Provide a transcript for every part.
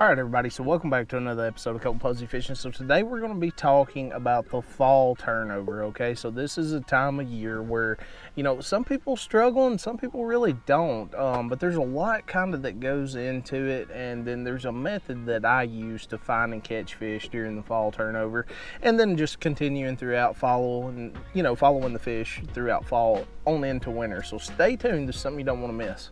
All right, everybody, so welcome back to another episode of Colton Posey Fishing. So today we're going to be talking about the fall turnover, okay? So this is a time of year where, you know, some people struggle and some people really don't, but there's a lot kind of that goes into it, and then there's a method that I use to find and catch fish during the fall turnover, and then just continuing throughout following the fish throughout fall on into winter. So stay tuned, this is something you don't want to miss.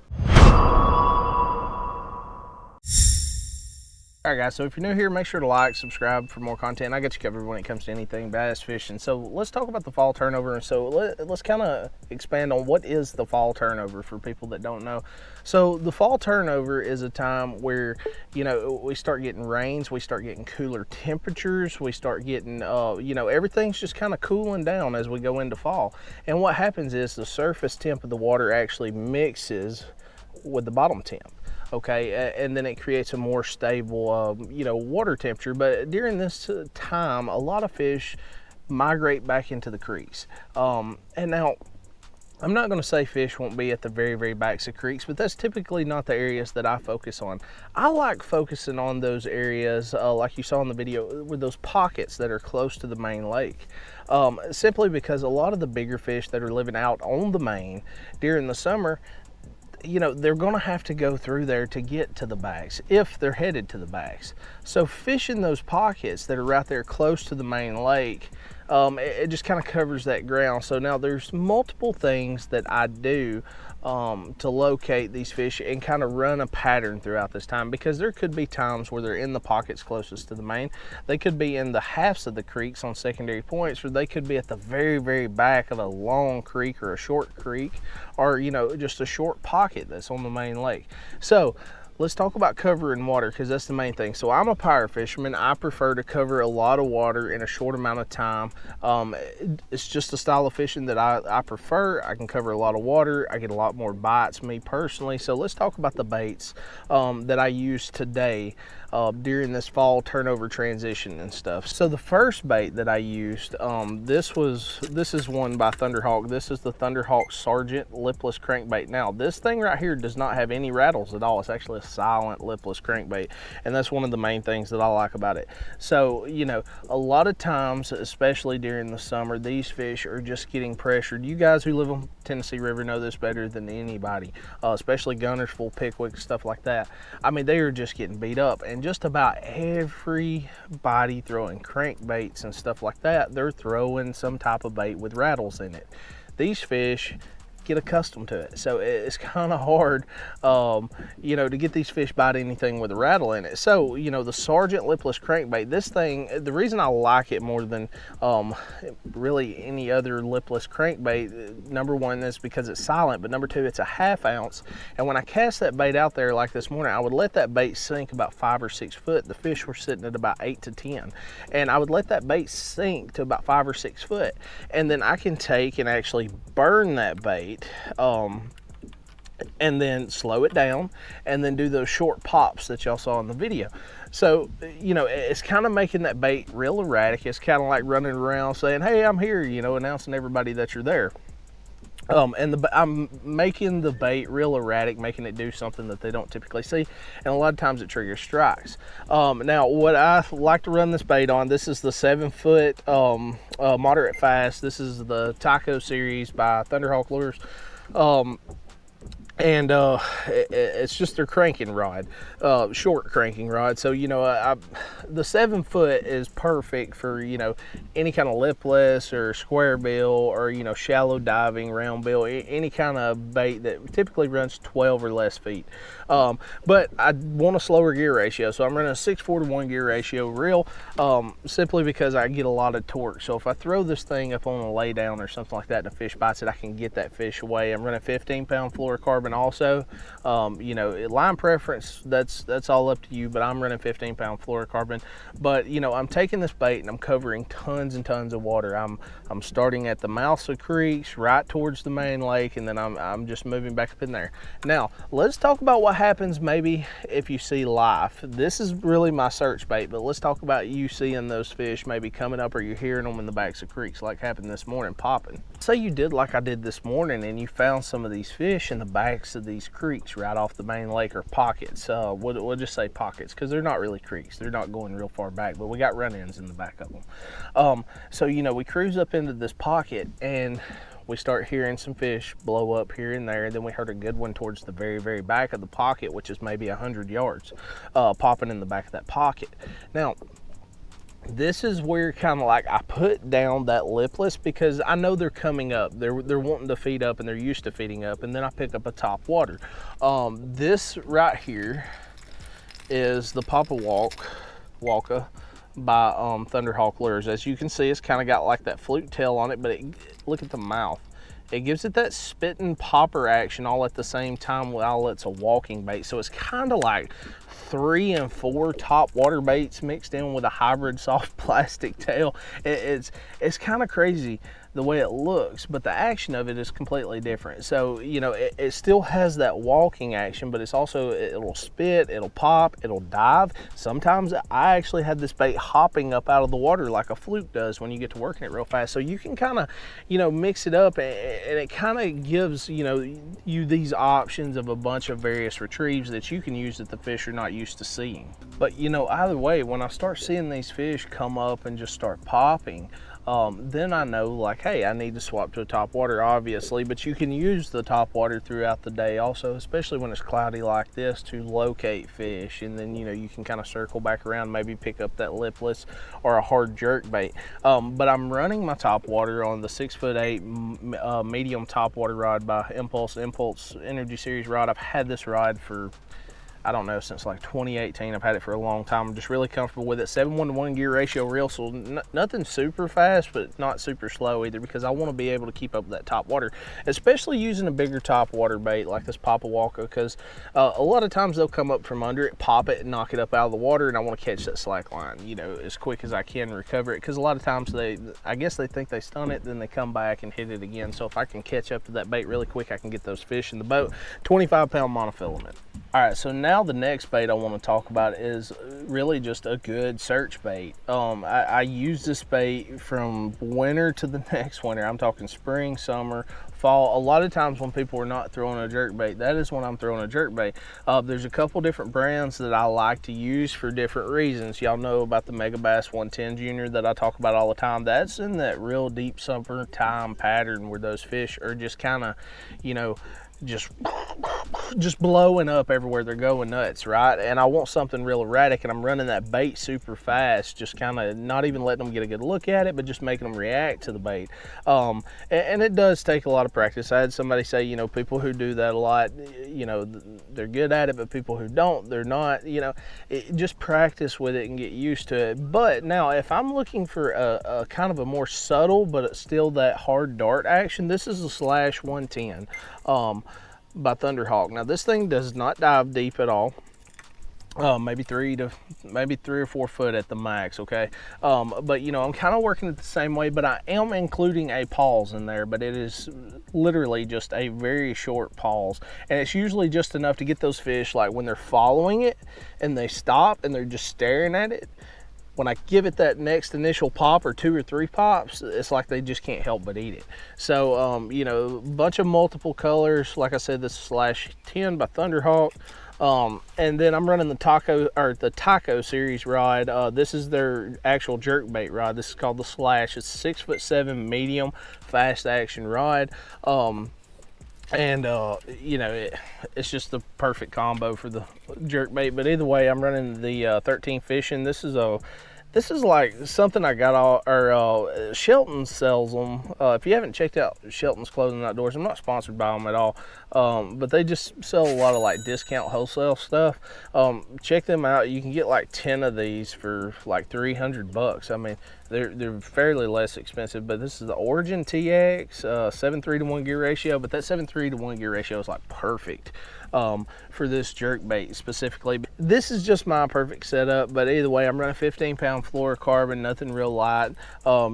Alright guys, so if you're new here, make sure to like, subscribe for more content. I got you covered when it comes to anything bass fishing. So let's talk about the fall turnover. And so let's kind of expand on what is the fall turnover for people that don't know. So the fall turnover is a time where, you know, we start getting rains, we start getting cooler temperatures, we start getting, you know, everything's just kind of cooling down as we go into fall. And what happens is the surface temp of the water actually mixes with the bottom temp. Okay, and then it creates a more stable, you know, water temperature. But during this time, a lot of fish migrate back into the creeks. And now, I'm not going to say fish won't be at the very backs of creeks, but that's typically not the areas that I focus on. I like focusing on those areas, like you saw in the video, with those pockets that are close to the main lake. Simply because a lot of the bigger fish that are living out on the main during the summer, you know, they're going to have to go through there to get to the backs if they're headed to the backs. So fishing those pockets that are right there close to the main lake, it just kind of covers that ground. So now there's multiple things that I do to locate these fish and kind of run a pattern throughout this time, because there could be times where they're in the pockets closest to the main. They could be in the halves of the creeks on secondary points, or they could be at the very back of a long creek or a short creek, or, you know, just a short pocket that's on the main lake. So let's talk about covering water, because that's the main thing. So I'm a power fisherman. I prefer to cover a lot of water in a short amount of time. It's just a style of fishing that I prefer. I can cover a lot of water. I get a lot more bites, me personally. So let's talk about the baits that I use today during this fall turnover transition and stuff. So the first bait that I used, this is one by Thunderhawk. This is the Thunderhawk Sergeant Lipless crankbait. Now this thing right here does not have any rattles at all. It's actually a silent lipless crankbait, and that's one of the main things that I like about it. So, you know, a lot of times, especially during the summer, these fish are just getting pressured. You guys who live on Tennessee River know this better than anybody, especially Gunnersville, Pickwick, stuff like that. I mean, they are just getting beat up, and just about everybody throwing crankbaits and stuff like that, they're throwing some type of bait with rattles in it. These fish get accustomed to it, so it's kind of hard, you know, to get these fish bite anything with a rattle in it. So, you know, the Sergeant Lipless crankbait, this thing, the reason I like it more than really any other lipless crankbait, number one is because it's silent, but number two, it's a ½ ounce. And when I cast that bait out there like this morning, I would let that bait sink about 5 or 6 foot. The fish were sitting at about 8 to 10, and I would let that bait sink to about 5 or 6 foot, and then I can take and actually burn that bait, and then slow it down, and then do those short pops that y'all saw in the video. So, you know, it's kind of making that bait real erratic. It's kind of like running around saying, hey, I'm here, you know, announcing everybody that you're there. I'm making the bait real erratic, making it do something that they don't typically see, and a lot of times it triggers strikes. Now, what I like to run this bait on, this is the 7 foot moderate fast. This is the Taco series by Thunderhawk Lures. And it's just their cranking rod, short cranking rod. So, you know, the 7 foot is perfect for, you know, any kind of lipless or square bill, or, you know, shallow diving, round bill, any kind of bait that typically runs 12 or less feet. But I want a slower gear ratio, so I'm running a 6:4 to 1 gear ratio reel, simply because I get a lot of torque. So if I throw this thing up on a lay down or something like that and a fish bites it, I can get that fish away. I'm running 15-pound fluorocarbon also. You know, line preference, that's all up to you, but I'm running 15-pound fluorocarbon. But, you know, I'm taking this bait and I'm covering tons and tons of water. I'm starting at the mouths of creeks right towards the main lake, and then I'm just moving back up in there. Now let's talk about what happens maybe if you see life. This is really my search bait, but let's talk about you seeing those fish maybe coming up, or you're hearing them in the backs of creeks like happened this morning popping. Say you did like I did this morning and you found some of these fish in the back banks of these creeks right off the main lake, or pockets. We'll just say pockets, because they're not really creeks. They're not going real far back, but we got run-ins in the back of them. So, you know, we cruise up into this pocket, and we start hearing some fish blow up here and there. Then we heard a good one towards the very, very back of the pocket, which is maybe 100 yards, popping in the back of that pocket. Now, this is where kind of like I put down that lipless, because I know they're coming up. They're wanting to feed up, and they're used to feeding up. And then I pick up a Topwater. This right here is the Papa Walka by Thunderhawk Lures. As you can see, it's kind of got like that fluke tail on it, but look at the mouth. It gives it that spitting popper action all at the same time while it's a walking bait. So it's kind of like 3 and 4 Topwater baits mixed in with a hybrid soft plastic tail. It's kind of crazy the way it looks, but the action of it is completely different. So, you know, it still has that walking action, but it's also, it'll spit, it'll pop, it'll dive. Sometimes I actually had this bait hopping up out of the water like a fluke does when you get to working it real fast. So you can kind of, you know, mix it up, and it kind of gives, you know, you these options of a bunch of various retrieves that you can use that the fish are not used to seeing. But, you know, either way, when I start seeing these fish come up and just start popping, then I know, like, hey, I need to swap to a Topwater, obviously. But you can use the Topwater throughout the day also, especially when it's cloudy like this, to locate fish. And then, you know, you can kind of circle back around, maybe pick up that lipless or a hard jerkbait. But I'm running my Topwater on the 6'8" medium Topwater rod by Impulse Energy Series rod. I've had this rod for, I don't know, since like 2018. I've had it for a long time. I'm just really comfortable with it. 7:1 gear ratio reel, so nothing super fast, but not super slow either, because I want to be able to keep up with that Topwater, especially using a bigger Topwater bait like this Papa Walka, because a lot of times they'll come up from under it, pop it, and knock it up out of the water, and I want to catch that slack line, you know, as quick as I can, recover it, because a lot of times I guess they think they stun it, then they come back and hit it again. So if I can catch up to that bait really quick, I can get those fish in the boat. 25-pound monofilament. All right, so now the next bait I want to talk about is really just a good search bait. I use this bait from winter to the next winter. I'm talking spring, summer, fall. A lot of times when people are not throwing a jerkbait, that is when I'm throwing a jerkbait. There's a couple different brands that I like to use for different reasons. Y'all know about the Megabass 110 Junior that I talk about all the time. That's in that real deep summertime pattern where those fish are just kind of, you know, just blowing up everywhere they're going nuts, right? And I want something real erratic, and I'm running that bait super fast, just kind of not even letting them get a good look at it, but just making them react to the bait. And it does take a lot of practice. I had somebody say, you know, people who do that a lot, you know, they're good at it, but people who don't, they're not. You know, just practice with it and get used to it. But now, if I'm looking for a kind of a more subtle but still that hard dart action, this is a Slash 110 by Thunderhawk. Now this thing does not dive deep at all. Maybe 3 or 4 foot at the max, okay? But you know, I'm kind of working it the same way, but I am including a pause in there, but it is literally just a very short pause, and it's usually just enough to get those fish, like when they're following it and they stop and they're just staring at it. When I give it that next initial pop or 2 or 3 pops, it's like they just can't help but eat it. So, you know, a bunch of multiple colors. Like I said, this is Slash 10 by Thunderhawk. And then I'm running the Taco series rod. This is their actual jerkbait rod. This is called the Slash. It's a 6'7" medium fast action rod. And you know, it's just the perfect combo for the jerkbait. But either way, I'm running the 13 Fishing. This is like something I got Sheltons sells them. If you haven't checked out Sheltons Clothing and Outdoors, I'm not sponsored by them at all, but they just sell a lot of like discount wholesale stuff. Check them out. You can get like 10 of these for like $300. I mean, they're fairly less expensive. But this is the Origin TX 7:3 to 1 gear ratio. But that 7:3 to 1 gear ratio is like perfect for this jerkbait specifically. This is just my perfect setup, but either way, I'm running 15-pound fluorocarbon, nothing real light,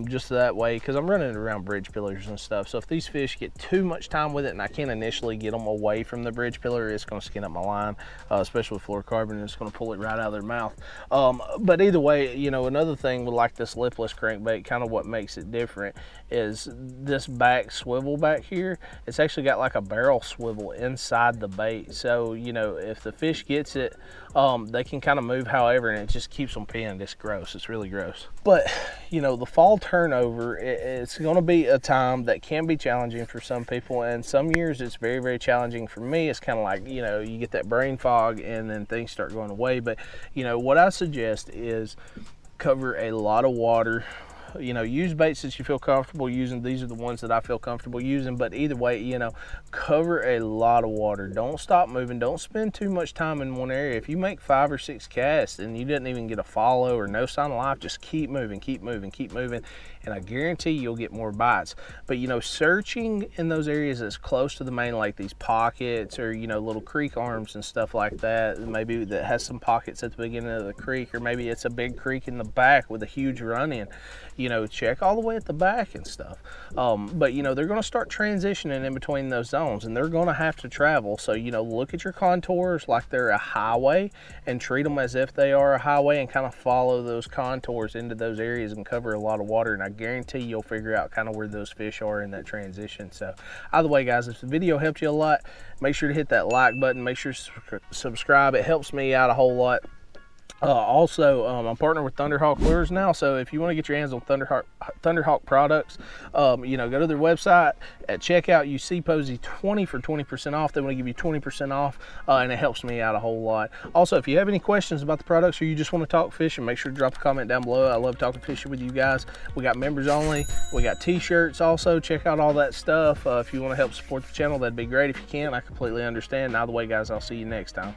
just that way, because I'm running it around bridge pillars and stuff. So if these fish get too much time with it and I can't initially get them away from the bridge pillar, it's going to skin up my line, especially with fluorocarbon, and it's going to pull it right out of their mouth. But either way, you know, another thing with like this lipless Lipless crankbait, kind of what makes it different is this back swivel back here. It's actually got like a barrel swivel inside the bait, so you know, if the fish gets it, they can kind of move however, and it just keeps them pinned. It's gross. It's really gross. But you know, the fall turnover, it's going to be a time that can be challenging for some people, and some years it's very, very challenging. For me, it's kind of like, you know, you get that brain fog and then things start going away. But you know, what I suggest is cover a lot of water. You know, use baits that you feel comfortable using. These are the ones that I feel comfortable using, but either way, you know, cover a lot of water. Don't stop moving. Don't spend too much time in one area. If you make 5 or 6 casts and you didn't even get a follow or no sign of life, just keep moving, keep moving, keep moving, and I guarantee you'll get more bites. But you know, searching in those areas that's close to the main lake, these pockets or, you know, little creek arms and stuff like that, maybe that has some pockets at the beginning of the creek, or maybe it's a big creek in the back with a huge run in, you know, check all the way at the back and stuff. But you know, they're going to start transitioning in between those zones, and they're going to have to travel. So you know, look at your contours like they're a highway and treat them as if they are a highway, and kind of follow those contours into those areas and cover a lot of water, and I guarantee you'll figure out kind of where those fish are in that transition. So either way, guys, if the video helped you a lot, make sure to hit that like button, make sure to subscribe. It helps me out a whole lot. Also, I'm partnered with Thunderhawk Lures now, so if you want to get your hands on Thunderhawk products, you know, go to their website. At checkout, you see Posey 20 for 20% off. They want to give you 20% off, and it helps me out a whole lot. Also, if you have any questions about the products or you just want to talk fishing, make sure to drop a comment down below. I love talking fishing with you guys. We got members only. We got t-shirts also. Check out all that stuff. If you want to help support the channel, that'd be great. If you can, I completely understand. Either way, guys, I'll see you next time.